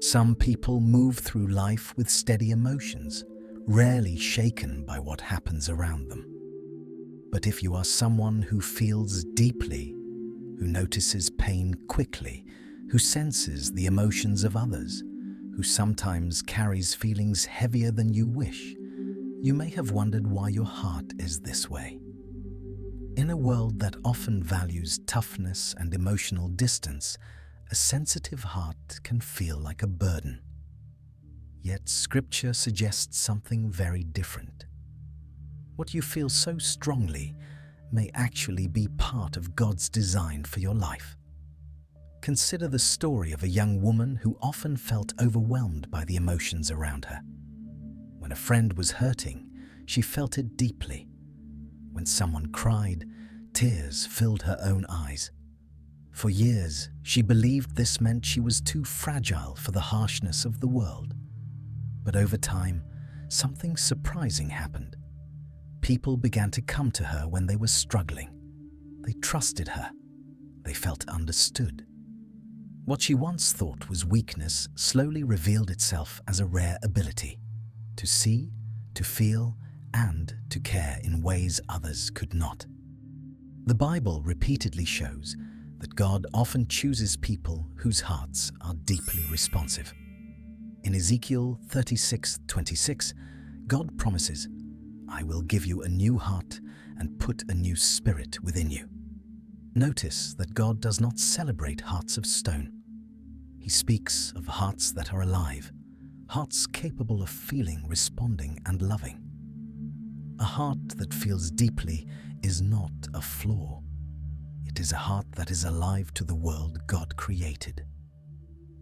Some people move through life with steady emotions, rarely shaken by what happens around them. But if you are someone who feels deeply, who notices pain quickly, who senses the emotions of others, who sometimes carries feelings heavier than you wish, you may have wondered why your heart is this way. In a world that often values toughness and emotional distance, a sensitive heart can feel like a burden. Yet Scripture suggests something very different. What you feel so strongly may actually be part of God's design for your life. Consider the story of a young woman who often felt overwhelmed by the emotions around her. When a friend was hurting, she felt it deeply. When someone cried, tears filled her own eyes. For years, she believed this meant she was too fragile for the harshness of the world. But over time, something surprising happened. People began to come to her when they were struggling. They trusted her. They felt understood. What she once thought was weakness slowly revealed itself as a rare ability to see, to feel, and to care in ways others could not. The Bible repeatedly shows that God often chooses people whose hearts are deeply responsive. In Ezekiel 36:26, God promises, "I will give you a new heart and put a new spirit within you." Notice that God does not celebrate hearts of stone. He speaks of hearts that are alive, hearts capable of feeling, responding, and loving. A heart that feels deeply is not a flaw. It is a heart that is alive to the world God created.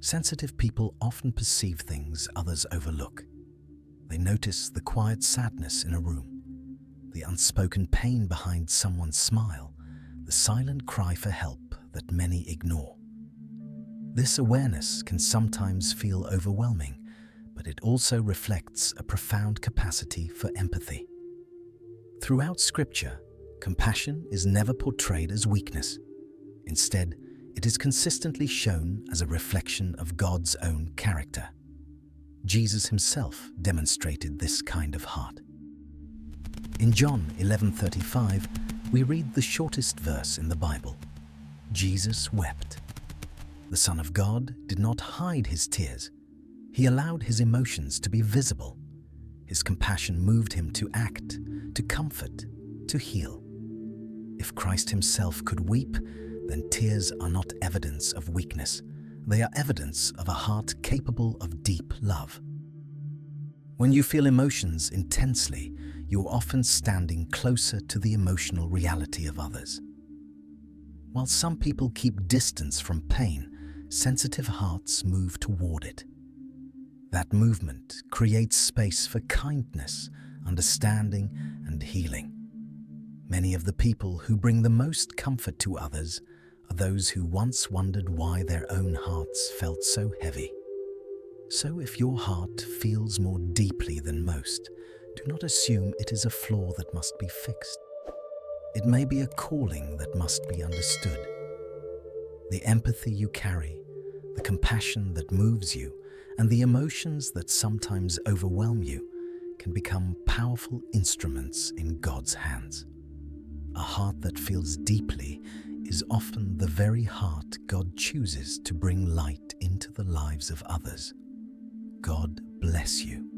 Sensitive people often perceive things others overlook. They notice the quiet sadness in a room, the unspoken pain behind someone's smile, the silent cry for help that many ignore. This awareness can sometimes feel overwhelming, but it also reflects a profound capacity for empathy. Throughout Scripture, compassion is never portrayed as weakness. Instead, it is consistently shown as a reflection of God's own character. Jesus himself demonstrated this kind of heart. In John 11:35, we read the shortest verse in the Bible. Jesus wept. The Son of God did not hide his tears. He allowed his emotions to be visible. His compassion moved him to act, to comfort, to heal. If Christ himself could weep, then tears are not evidence of weakness. They are evidence of a heart capable of deep love. When you feel emotions intensely, you are often standing closer to the emotional reality of others. While some people keep distance from pain, sensitive hearts move toward it. That movement creates space for kindness, understanding, and healing. Many of the people who bring the most comfort to others are those who once wondered why their own hearts felt so heavy. So if your heart feels more deeply than most, do not assume it is a flaw that must be fixed. It may be a calling that must be understood. The empathy you carry, the compassion that moves you, and the emotions that sometimes overwhelm you can become powerful instruments in God's hands. A heart that feels deeply is often the very heart God chooses to bring light into the lives of others. God bless you.